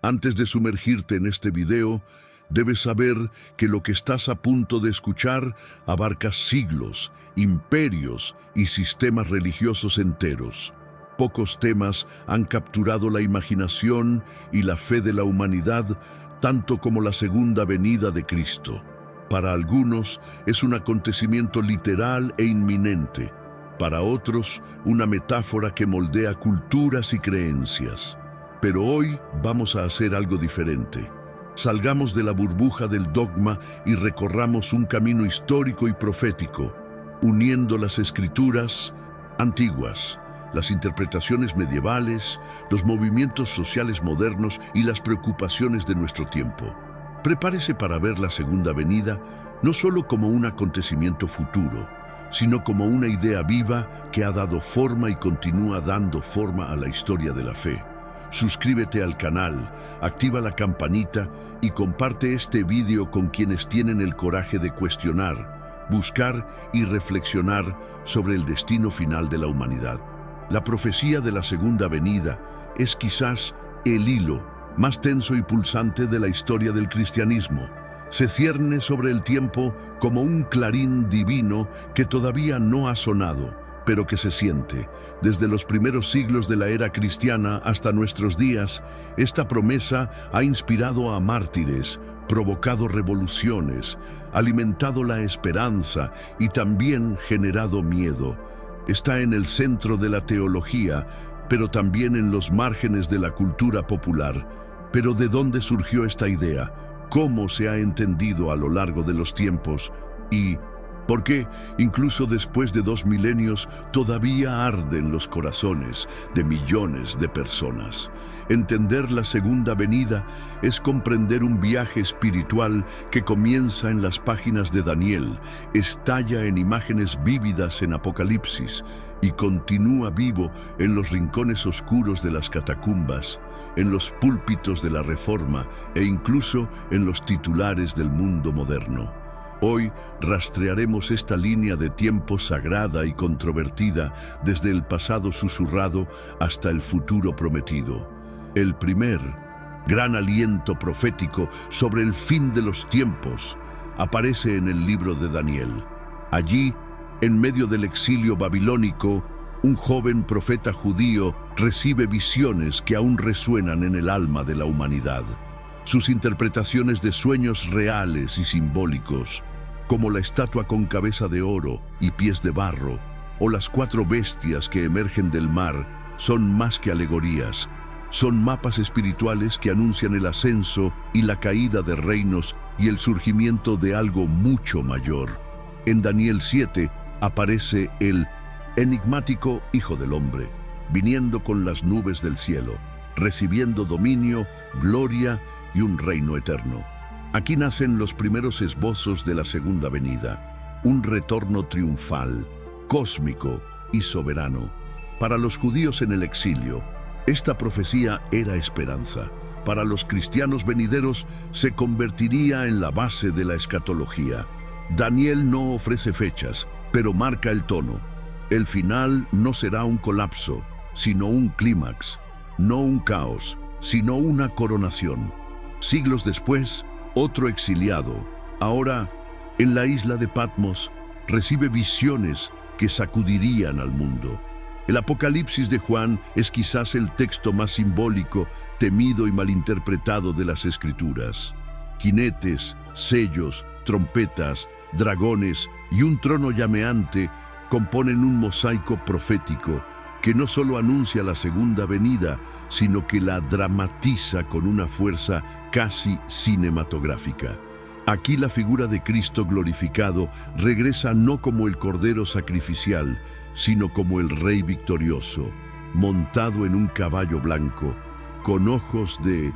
Antes de sumergirte en este video, debes saber que lo que estás a punto de escuchar abarca siglos, imperios y sistemas religiosos enteros. Pocos temas han capturado la imaginación y la fe de la humanidad tanto como la segunda venida de Cristo. Para algunos es un acontecimiento literal e inminente. Para otros, una metáfora que moldea culturas y creencias. Pero hoy vamos a hacer algo diferente. Salgamos de la burbuja del dogma y recorramos un camino histórico y profético, uniendo las escrituras antiguas, las interpretaciones medievales, los movimientos sociales modernos y las preocupaciones de nuestro tiempo. Prepárese para ver la segunda venida no solo como un acontecimiento futuro, sino como una idea viva que ha dado forma y continúa dando forma a la historia de la fe. Suscríbete al canal, activa la campanita y comparte este vídeo con quienes tienen el coraje de cuestionar, buscar y reflexionar sobre el destino final de la humanidad. La profecía de la segunda venida es quizás el hilo más tenso y pulsante de la historia del cristianismo. Se cierne sobre el tiempo como un clarín divino que todavía no ha sonado, pero que se siente. Desde los primeros siglos de la era cristiana hasta nuestros días, esta promesa ha inspirado a mártires, provocado revoluciones, alimentado la esperanza y también generado miedo. Está en el centro de la teología, pero también en los márgenes de la cultura popular. Pero ¿de dónde surgió esta idea? ¿Cómo se ha entendido a lo largo de los tiempos? ¿Y por qué, incluso después de 2 milenios, todavía arden los corazones de millones de personas? Entender la segunda venida es comprender un viaje espiritual que comienza en las páginas de Daniel, estalla en imágenes vívidas en Apocalipsis y continúa vivo en los rincones oscuros de las catacumbas, en los púlpitos de la Reforma e incluso en los titulares del mundo moderno. Hoy rastrearemos esta línea de tiempo sagrada y controvertida desde el pasado susurrado hasta el futuro prometido. El primer gran aliento profético sobre el fin de los tiempos aparece en el libro de Daniel. Allí, en medio del exilio babilónico, un joven profeta judío recibe visiones que aún resuenan en el alma de la humanidad. Sus interpretaciones de sueños reales y simbólicos, como la estatua con cabeza de oro y pies de barro, o las 4 bestias que emergen del mar, son más que alegorías. Son mapas espirituales que anuncian el ascenso y la caída de reinos y el surgimiento de algo mucho mayor. En Daniel 7 aparece el enigmático Hijo del Hombre, viniendo con las nubes del cielo, recibiendo dominio, gloria y un reino eterno. Aquí nacen los primeros esbozos de la segunda venida, un retorno triunfal, cósmico y soberano. Para los judíos en el exilio, esta profecía era esperanza. Para los cristianos venideros se convertiría en la base de la escatología. Daniel no ofrece fechas, pero marca el tono. El final no será un colapso, sino un clímax. No un caos, sino una coronación. Siglos después, otro exiliado, ahora en la isla de Patmos, recibe visiones que sacudirían al mundo. El Apocalipsis de Juan es quizás el texto más simbólico, temido y malinterpretado de las Escrituras. Jinetes, sellos, trompetas, dragones y un trono llameante componen un mosaico profético que no solo anuncia la segunda venida, sino que la dramatiza con una fuerza casi cinematográfica. Aquí la figura de Cristo glorificado regresa no como el Cordero sacrificial, sino como el Rey victorioso, montado en un caballo blanco, con ojos de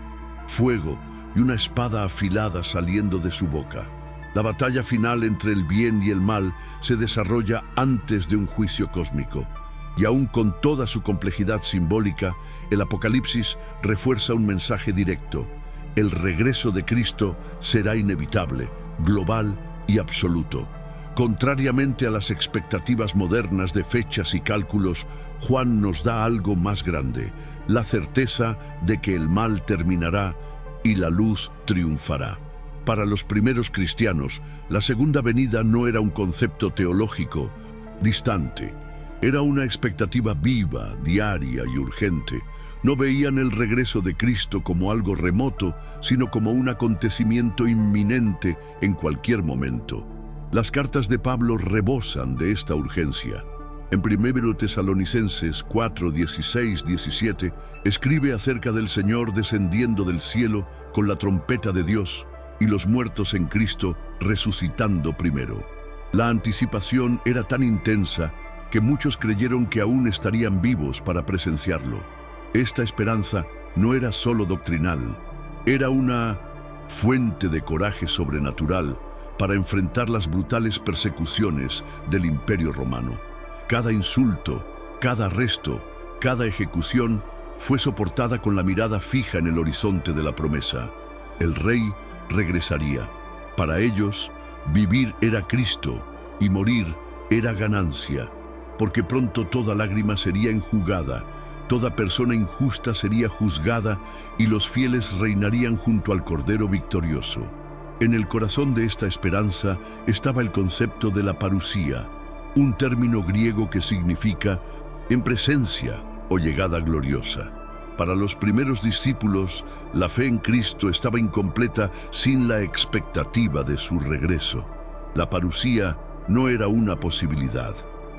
fuego y una espada afilada saliendo de su boca. La batalla final entre el bien y el mal se desarrolla antes de un juicio cósmico. Y aún con toda su complejidad simbólica, el Apocalipsis refuerza un mensaje directo. El regreso de Cristo será inevitable, global y absoluto. Contrariamente a las expectativas modernas de fechas y cálculos, Juan nos da algo más grande, la certeza de que el mal terminará y la luz triunfará. Para los primeros cristianos, la segunda venida no era un concepto teológico distante. Era una expectativa viva, diaria y urgente. No veían el regreso de Cristo como algo remoto, sino como un acontecimiento inminente en cualquier momento. Las cartas de Pablo rebosan de esta urgencia. En 1 Tesalonicenses 4, 16, 17, escribe acerca del Señor descendiendo del cielo con la trompeta de Dios y los muertos en Cristo resucitando primero. La anticipación era tan intensa que muchos creyeron que aún estarían vivos para presenciarlo. Esta esperanza no era solo doctrinal, era una fuente de coraje sobrenatural para enfrentar las brutales persecuciones del Imperio Romano. Cada insulto, cada arresto, cada ejecución fue soportada con la mirada fija en el horizonte de la promesa. El Rey regresaría. Para ellos, vivir era Cristo y morir era ganancia, porque pronto toda lágrima sería enjugada, toda persona injusta sería juzgada y los fieles reinarían junto al Cordero victorioso. En el corazón de esta esperanza estaba el concepto de la parusía, un término griego que significa en presencia o llegada gloriosa. Para los primeros discípulos, la fe en Cristo estaba incompleta sin la expectativa de su regreso. La parusía no era una posibilidad,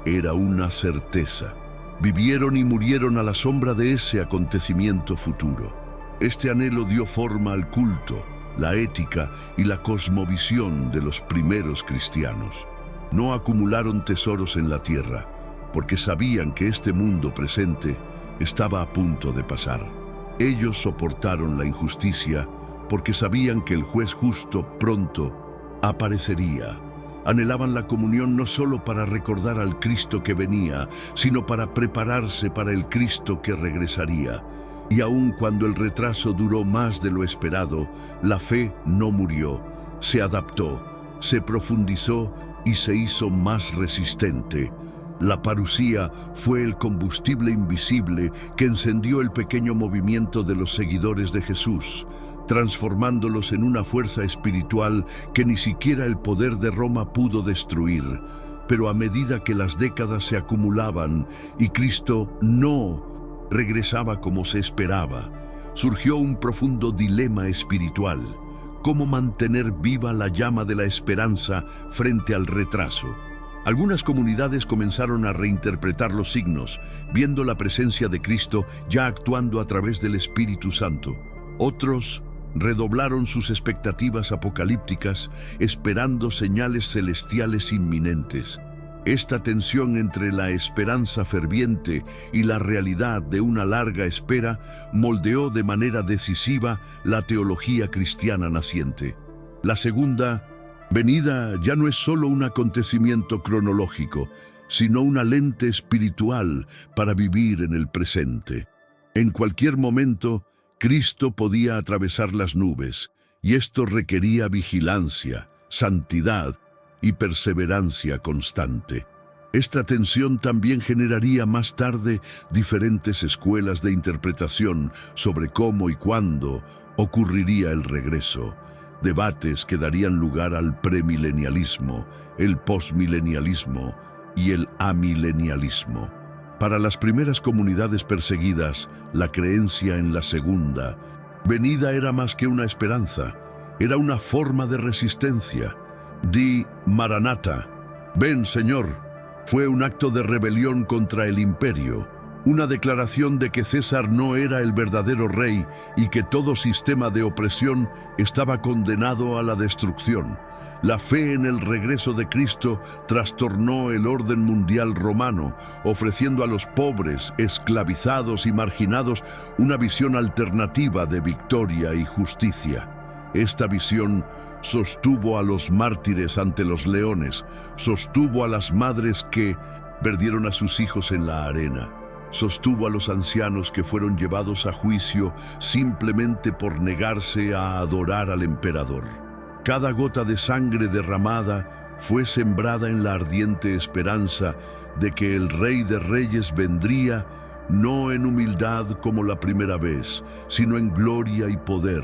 era una certeza. Vivieron y murieron a la sombra de ese acontecimiento futuro. Este anhelo dio forma al culto, la ética y la cosmovisión de los primeros cristianos. No acumularon tesoros en la tierra, porque sabían que este mundo presente estaba a punto de pasar. Ellos soportaron la injusticia porque sabían que el juez justo pronto aparecería. Anhelaban la comunión no solo para recordar al Cristo que venía, sino para prepararse para el Cristo que regresaría. Y aun cuando el retraso duró más de lo esperado, la fe no murió, se adaptó, se profundizó y se hizo más resistente. La parusía fue el combustible invisible que encendió el pequeño movimiento de los seguidores de Jesús, transformándolos en una fuerza espiritual que ni siquiera el poder de Roma pudo destruir. Pero a medida que las décadas se acumulaban y Cristo no regresaba como se esperaba, surgió un profundo dilema espiritual: ¿cómo mantener viva la llama de la esperanza frente al retraso? Algunas comunidades comenzaron a reinterpretar los signos, viendo la presencia de Cristo ya actuando a través del Espíritu Santo. Otros redoblaron sus expectativas apocalípticas, esperando señales celestiales inminentes. Esta tensión entre la esperanza ferviente y la realidad de una larga espera moldeó de manera decisiva la teología cristiana naciente. La segunda venida ya no es solo un acontecimiento cronológico, sino una lente espiritual para vivir en el presente. En cualquier momento, Cristo podía atravesar las nubes, y esto requería vigilancia, santidad y perseverancia constante. Esta tensión también generaría más tarde diferentes escuelas de interpretación sobre cómo y cuándo ocurriría el regreso, debates que darían lugar al premilenialismo, el posmilenialismo y el amilenialismo. Para las primeras comunidades perseguidas, la creencia en la segunda venida era más que una esperanza, era una forma de resistencia. Di Maranatha, ven Señor, fue un acto de rebelión contra el imperio, una declaración de que César no era el verdadero rey y que todo sistema de opresión estaba condenado a la destrucción. La fe en el regreso de Cristo trastornó el orden mundial romano, ofreciendo a los pobres, esclavizados y marginados una visión alternativa de victoria y justicia. Esta visión sostuvo a los mártires ante los leones, sostuvo a las madres que perdieron a sus hijos en la arena, sostuvo a los ancianos que fueron llevados a juicio simplemente por negarse a adorar al emperador. Cada gota de sangre derramada fue sembrada en la ardiente esperanza de que el Rey de Reyes vendría no en humildad como la primera vez, sino en gloria y poder,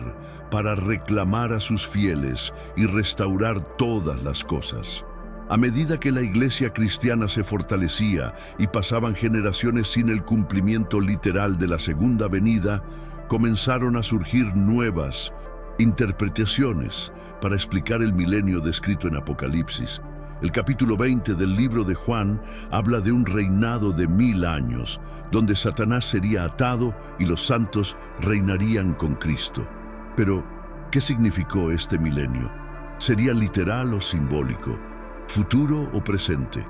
para reclamar a sus fieles y restaurar todas las cosas. A medida que la iglesia cristiana se fortalecía y pasaban generaciones sin el cumplimiento literal de la segunda venida, comenzaron a surgir nuevas interpretaciones para explicar el milenio descrito en Apocalipsis. El capítulo 20 del libro de Juan habla de un reinado de 1000 años, donde Satanás sería atado y los santos reinarían con Cristo. Pero, ¿qué significó este milenio? ¿Sería literal o simbólico? ¿Futuro o presente?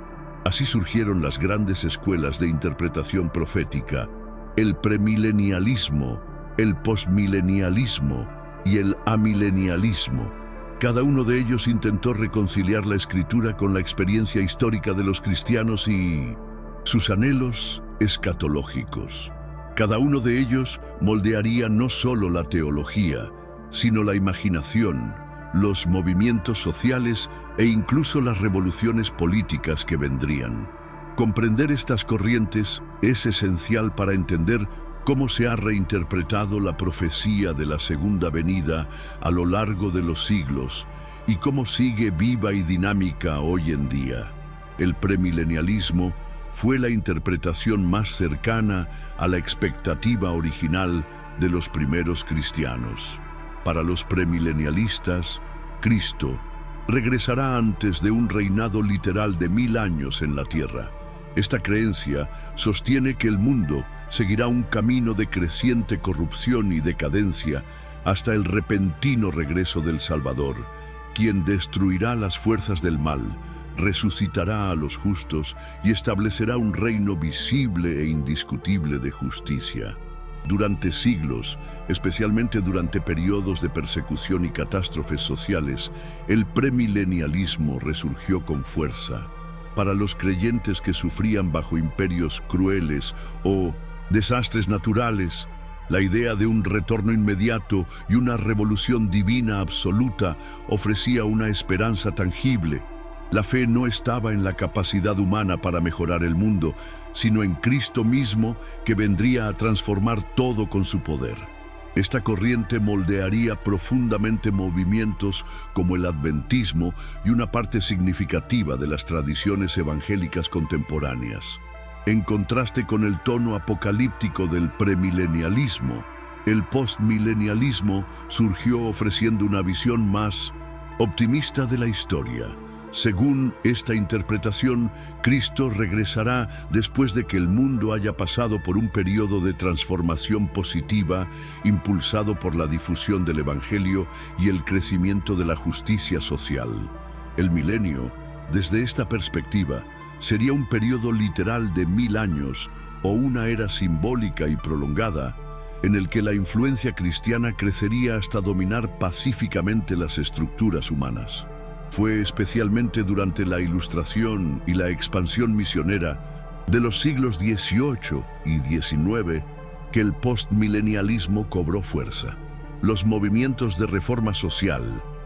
Así surgieron las grandes escuelas de interpretación profética: el premilenialismo, el postmilenialismo y el amilenialismo. Cada uno de ellos intentó reconciliar la escritura con la experiencia histórica de los cristianos y sus anhelos escatológicos. Cada uno de ellos moldearía no solo la teología, sino la imaginación, los movimientos sociales e incluso las revoluciones políticas que vendrían. Comprender estas corrientes es esencial para entender cómo se ha reinterpretado la profecía de la segunda venida a lo largo de los siglos y cómo sigue viva y dinámica hoy en día. El premilenialismo fue la interpretación más cercana a la expectativa original de los primeros cristianos. Para los premilenialistas, Cristo regresará antes de un reinado literal de 1000 años en la tierra. Esta creencia sostiene que el mundo seguirá un camino de creciente corrupción y decadencia hasta el repentino regreso del Salvador, quien destruirá las fuerzas del mal, resucitará a los justos y establecerá un reino visible e indiscutible de justicia. Durante siglos, especialmente durante periodos de persecución y catástrofes sociales, el premilenialismo resurgió con fuerza. Para los creyentes que sufrían bajo imperios crueles o desastres naturales, la idea de un retorno inmediato y una revolución divina absoluta ofrecía una esperanza tangible. La fe no estaba en la capacidad humana para mejorar el mundo, sino en Cristo mismo, que vendría a transformar todo con su poder. Esta corriente moldearía profundamente movimientos como el adventismo y una parte significativa de las tradiciones evangélicas contemporáneas. En contraste con el tono apocalíptico del premilenialismo, el postmilenialismo surgió ofreciendo una visión más optimista de la historia. Según esta interpretación, Cristo regresará después de que el mundo haya pasado por un periodo de transformación positiva impulsado por la difusión del Evangelio y el crecimiento de la justicia social. El milenio, desde esta perspectiva, sería un periodo literal de 1000 años o una era simbólica y prolongada en el que la influencia cristiana crecería hasta dominar pacíficamente las estructuras humanas. Fue especialmente durante la Ilustración y la expansión misionera de los siglos XVIII y XIX que el postmilenialismo cobró fuerza. Los movimientos de reforma social,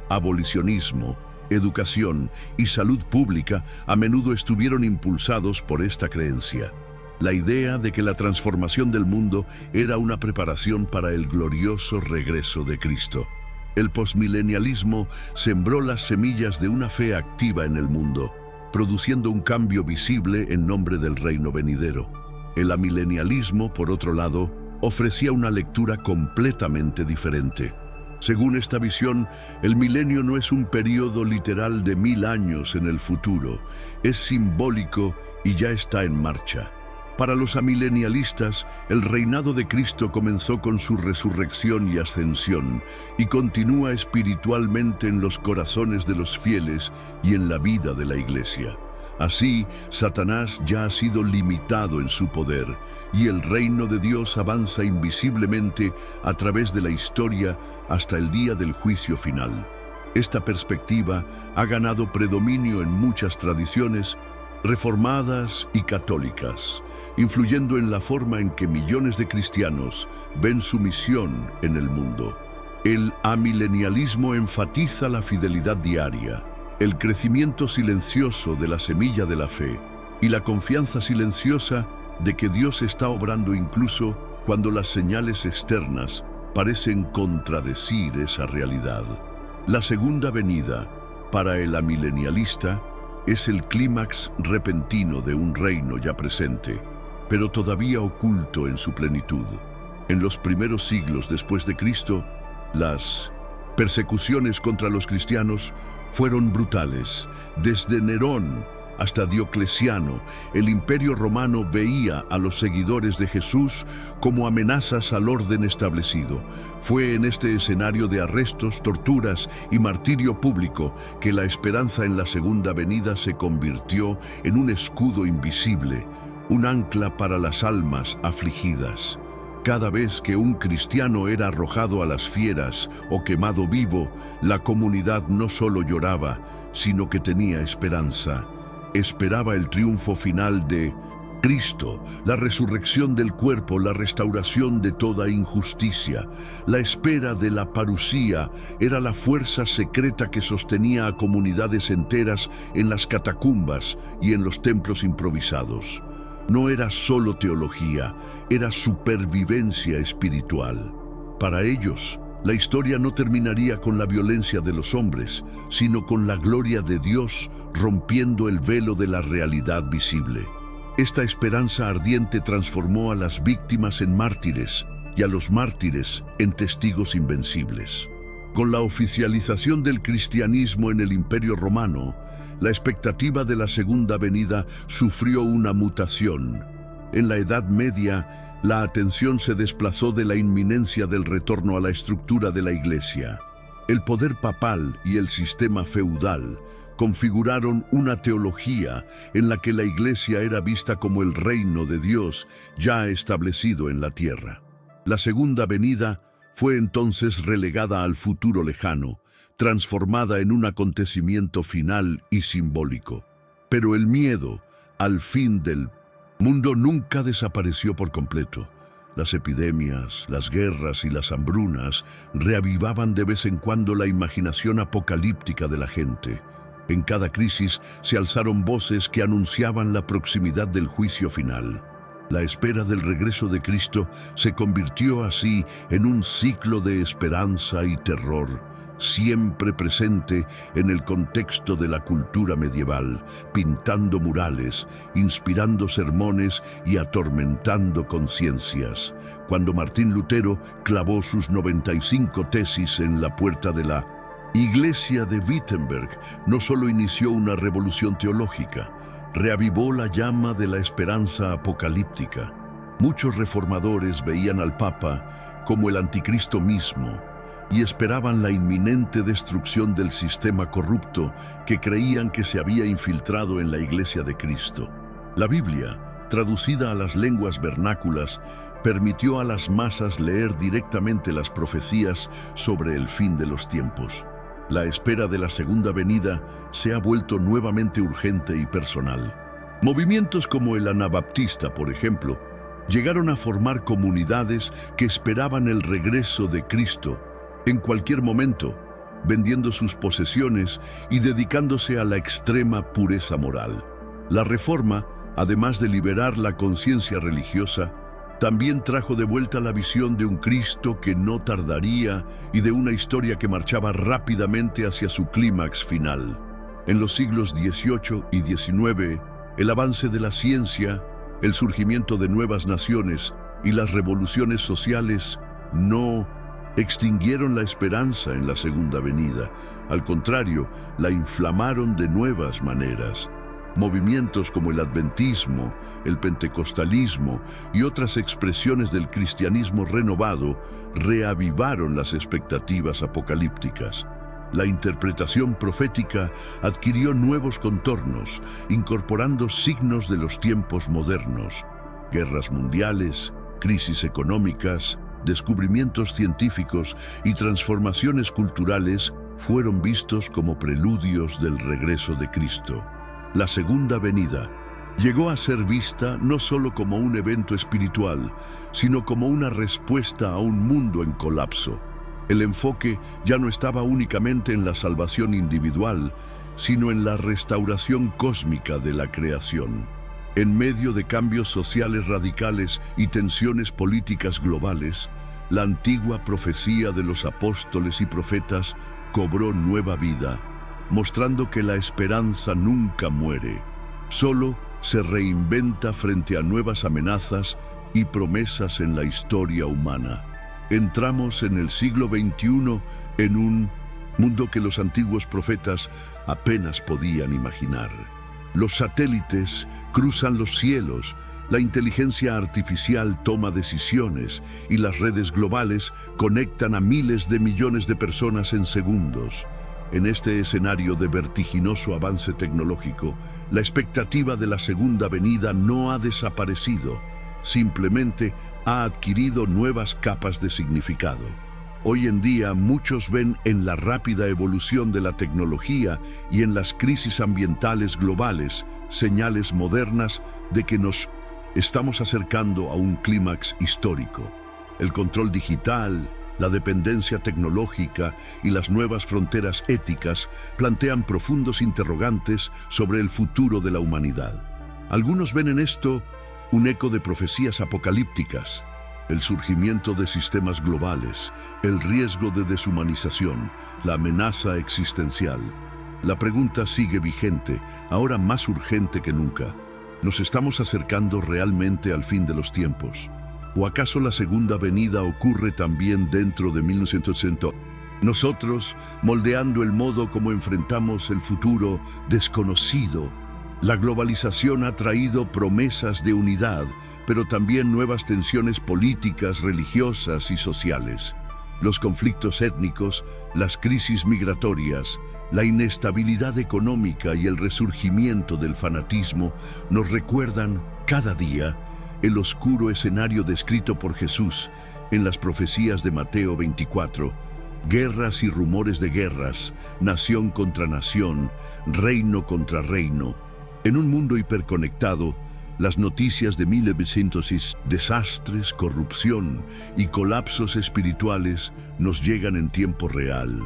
abolicionismo, educación y salud pública a menudo estuvieron impulsados por esta creencia. La idea de que la transformación del mundo era una preparación para el glorioso regreso de Cristo. El postmilenialismo sembró las semillas de una fe activa en el mundo, produciendo un cambio visible en nombre del reino venidero. El amilenialismo, por otro lado, ofrecía una lectura completamente diferente. Según esta visión, el milenio no es un periodo literal de 1000 años en el futuro, es simbólico y ya está en marcha. Para los amilenialistas, el reinado de Cristo comenzó con su resurrección y ascensión y continúa espiritualmente en los corazones de los fieles y en la vida de la Iglesia. Así, Satanás ya ha sido limitado en su poder y el reino de Dios avanza invisiblemente a través de la historia hasta el día del juicio final. Esta perspectiva ha ganado predominio en muchas tradiciones reformadas y católicas, influyendo en la forma en que millones de cristianos ven su misión en el mundo. El amilenialismo enfatiza la fidelidad diaria, el crecimiento silencioso de la semilla de la fe y la confianza silenciosa de que Dios está obrando incluso cuando las señales externas parecen contradecir esa realidad. La segunda venida, para el amilenialista, es el clímax repentino de un reino ya presente, pero todavía oculto en su plenitud. En los primeros siglos después de Cristo, las persecuciones contra los cristianos fueron brutales. Desde Nerón hasta Diocleciano, el Imperio Romano veía a los seguidores de Jesús como amenazas al orden establecido. Fue en este escenario de arrestos, torturas y martirio público que la esperanza en la segunda venida se convirtió en un escudo invisible, un ancla para las almas afligidas. Cada vez que un cristiano era arrojado a las fieras o quemado vivo, la comunidad no solo lloraba, sino que tenía esperanza. Esperaba el triunfo final de Cristo, la resurrección del cuerpo, la restauración de toda injusticia. La espera de la parusía era la fuerza secreta que sostenía a comunidades enteras en las catacumbas y en los templos improvisados. No era solo teología, era supervivencia espiritual. Para ellos, la historia no terminaría con la violencia de los hombres, sino con la gloria de Dios rompiendo el velo de la realidad visible. Esta esperanza ardiente transformó a las víctimas en mártires y a los mártires en testigos invencibles. Con la oficialización del cristianismo en el Imperio Romano, la expectativa de la segunda venida sufrió una mutación. En la Edad Media, la atención se desplazó de la inminencia del retorno a la estructura de la Iglesia. El poder papal y el sistema feudal configuraron una teología en la que la Iglesia era vista como el reino de Dios ya establecido en la tierra. La segunda venida fue entonces relegada al futuro lejano, transformada en un acontecimiento final y simbólico. Pero el miedo al fin del mundo nunca desapareció por completo. Las epidemias, las guerras y las hambrunas reavivaban de vez en cuando la imaginación apocalíptica de la gente. En cada crisis se alzaron voces que anunciaban la proximidad del juicio final. La espera del regreso de Cristo se convirtió así en un ciclo de esperanza y terror, siempre presente en el contexto de la cultura medieval, pintando murales, inspirando sermones y atormentando conciencias. Cuando Martín Lutero clavó sus 95 tesis en la puerta de la Iglesia de Wittenberg, no solo inició una revolución teológica, reavivó la llama de la esperanza apocalíptica. Muchos reformadores veían al Papa como el anticristo mismo y esperaban la inminente destrucción del sistema corrupto que creían que se había infiltrado en la Iglesia de Cristo. La Biblia, traducida a las lenguas vernáculas, permitió a las masas leer directamente las profecías sobre el fin de los tiempos. La espera de la segunda venida se ha vuelto nuevamente urgente y personal. Movimientos como el Anabaptista, por ejemplo, llegaron a formar comunidades que esperaban el regreso de Cristo en cualquier momento, vendiendo sus posesiones y dedicándose a la extrema pureza moral. La Reforma, además de liberar la conciencia religiosa, también trajo de vuelta la visión de un Cristo que no tardaría y de una historia que marchaba rápidamente hacia su clímax final. En los siglos XVIII y XIX, el avance de la ciencia, el surgimiento de nuevas naciones y las revoluciones sociales no extinguieron la esperanza en la segunda venida. Al contrario, la inflamaron de nuevas maneras. Movimientos como el adventismo, el pentecostalismo y otras expresiones del cristianismo renovado reavivaron las expectativas apocalípticas. La interpretación profética adquirió nuevos contornos, incorporando signos de los tiempos modernos. Guerras mundiales, crisis económicas, descubrimientos científicos y transformaciones culturales fueron vistos como preludios del regreso de Cristo. La segunda venida llegó a ser vista no solo como un evento espiritual, sino como una respuesta a un mundo en colapso. El enfoque ya no estaba únicamente en la salvación individual, sino en la restauración cósmica de la creación. En medio de cambios sociales radicales y tensiones políticas globales, la antigua profecía de los apóstoles y profetas cobró nueva vida, mostrando que la esperanza nunca muere, solo se reinventa frente a nuevas amenazas y promesas en la historia humana. Entramos en el siglo XXI en un mundo que los antiguos profetas apenas podían imaginar. Los satélites cruzan los cielos, la inteligencia artificial toma decisiones y las redes globales conectan a miles de millones de personas en segundos. En este escenario de vertiginoso avance tecnológico, la expectativa de la segunda venida no ha desaparecido, simplemente ha adquirido nuevas capas de significado. Hoy en día muchos ven en la rápida evolución de la tecnología y en las crisis ambientales globales señales modernas de que nos estamos acercando a un clímax histórico. El control digital, la dependencia tecnológica y las nuevas fronteras éticas plantean profundos interrogantes sobre el futuro de la humanidad. Algunos ven en esto un eco de profecías apocalípticas, el surgimiento de sistemas globales, el riesgo de deshumanización, la amenaza existencial. La pregunta sigue vigente, ahora más urgente que nunca. ¿Nos estamos acercando realmente al fin de los tiempos? ¿O acaso la segunda venida ocurre también dentro de 1960? Nosotros, moldeando el modo como enfrentamos el futuro desconocido. La globalización ha traído promesas de unidad, pero también nuevas tensiones políticas, religiosas y sociales. Los conflictos étnicos, las crisis migratorias, la inestabilidad económica y el resurgimiento del fanatismo nos recuerdan cada día el oscuro escenario descrito por Jesús en las profecías de Mateo 24, guerras y rumores de guerras, nación contra nación, reino contra reino. En un mundo hiperconectado, las noticias de 1900, desastres, corrupción y colapsos espirituales nos llegan en tiempo real.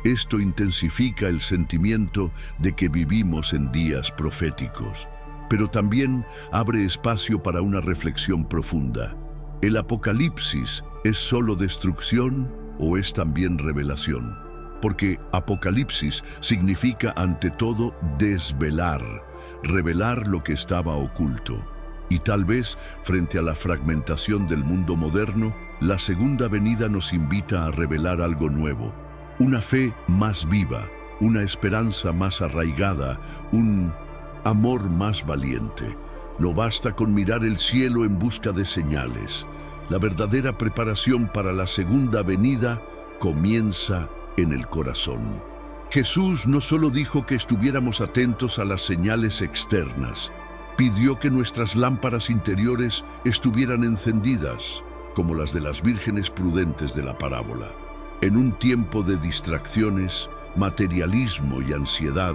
Esto intensifica el sentimiento de que vivimos en días proféticos, pero también abre espacio para una reflexión profunda. ¿El apocalipsis es solo destrucción o es también revelación? Porque apocalipsis significa ante todo desvelar, revelar lo que estaba oculto. Y tal vez, frente a la fragmentación del mundo moderno, la segunda venida nos invita a revelar algo nuevo. Una fe más viva, una esperanza más arraigada, un amor más valiente. No basta con mirar el cielo en busca de señales. La verdadera preparación para la segunda venida comienza en el corazón. Jesús no solo dijo que estuviéramos atentos a las señales externas, pidió que nuestras lámparas interiores estuvieran encendidas, como las de las vírgenes prudentes de la parábola. En un tiempo de distracciones, materialismo y ansiedad,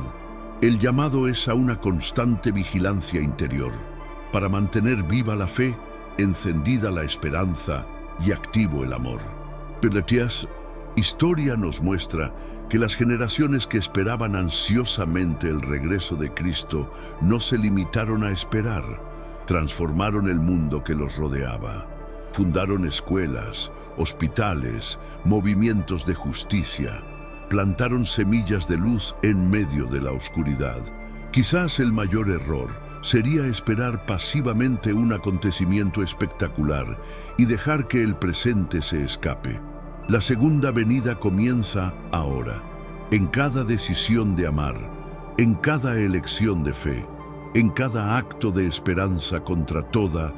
el llamado es a una constante vigilancia interior, para mantener viva la fe, encendida la esperanza y activo el amor. Pero historia nos muestra que las generaciones que esperaban ansiosamente el regreso de Cristo no se limitaron a esperar, transformaron el mundo que los rodeaba. Fundaron escuelas, hospitales, movimientos de justicia, plantaron semillas de luz en medio de la oscuridad. Quizás el mayor error sería esperar pasivamente un acontecimiento espectacular y dejar que el presente se escape. La segunda venida comienza ahora, en cada decisión de amar, en cada elección de fe, en cada acto de esperanza contra toda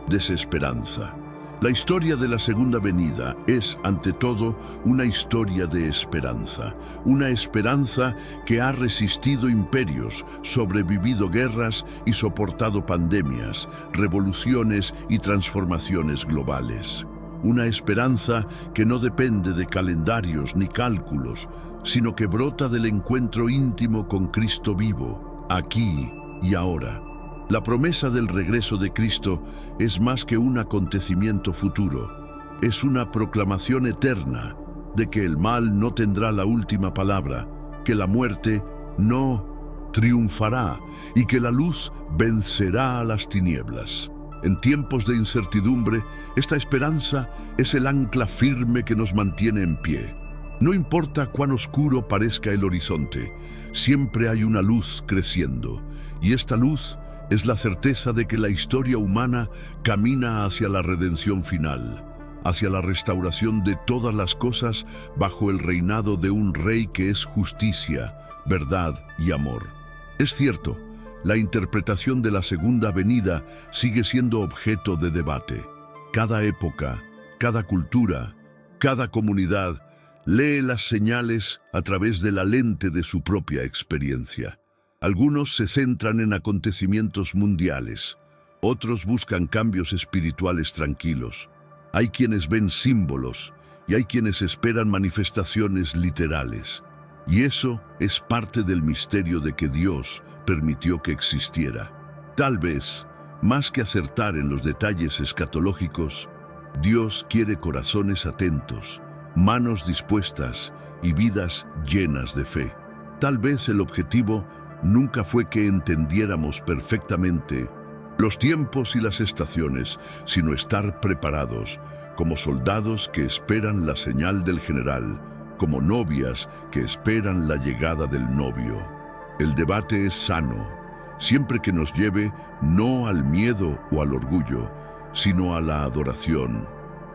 desesperanza. La historia de la segunda venida es, ante todo, una historia de esperanza. Una esperanza que ha resistido imperios, sobrevivido guerras y soportado pandemias, revoluciones y transformaciones globales. Una esperanza que no depende de calendarios ni cálculos, sino que brota del encuentro íntimo con Cristo vivo, aquí y ahora. La promesa del regreso de Cristo es más que un acontecimiento futuro. Es una proclamación eterna de que el mal no tendrá la última palabra, que la muerte no, triunfará, y que la luz vencerá a las tinieblas. En tiempos de incertidumbre, esta esperanza es el ancla firme que nos mantiene en pie. No importa cuán oscuro parezca el horizonte, siempre hay una luz creciendo, y esta luz es la certeza de que la historia humana camina hacia la redención final, hacia la restauración de todas las cosas bajo el reinado de un rey que es justicia, verdad y amor. Es cierto, la interpretación de la segunda venida sigue siendo objeto de debate. Cada época, cada cultura, cada comunidad lee las señales a través de la lente de su propia experiencia. Algunos se centran en acontecimientos mundiales, otros buscan cambios espirituales tranquilos. Hay quienes ven símbolos y hay quienes esperan manifestaciones literales. Y eso es parte del misterio de que Dios permitió que existiera. Tal vez, más que acertar en los detalles escatológicos, Dios quiere corazones atentos, manos dispuestas y vidas llenas de fe. Tal vez el objetivo nunca fue que entendiéramos perfectamente los tiempos y las estaciones, sino estar preparados, como soldados que esperan la señal del general, como novias que esperan la llegada del novio. El debate es sano, siempre que nos lleve no al miedo o al orgullo, sino a la adoración,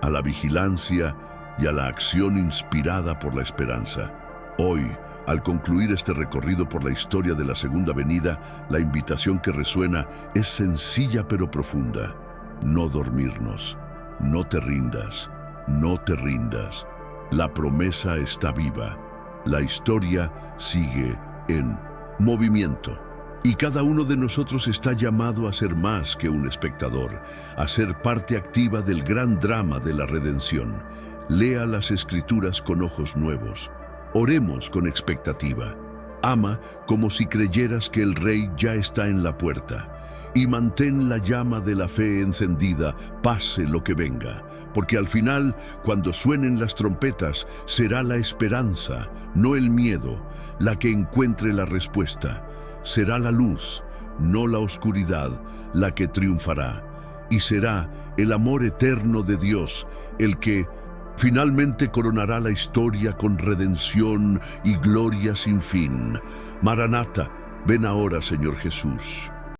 a la vigilancia y a la acción inspirada por la esperanza. Hoy, al concluir este recorrido por la historia de la segunda venida, la invitación que resuena es sencilla pero profunda. No dormirnos, no te rindas, no te rindas. La promesa está viva, la historia sigue en movimiento. Y cada uno de nosotros está llamado a ser más que un espectador, a ser parte activa del gran drama de la redención. Lea las Escrituras con ojos nuevos. Oremos con expectativa. Ama como si creyeras que el Rey ya está en la puerta. Y mantén la llama de la fe encendida, pase lo que venga. Porque al final, cuando suenen las trompetas, será la esperanza, no el miedo, la que encuentre la respuesta. Será la luz, no la oscuridad, la que triunfará. Y será el amor eterno de Dios, el que finalmente coronará la historia con redención y gloria sin fin. Maranata, ven ahora, Señor Jesús.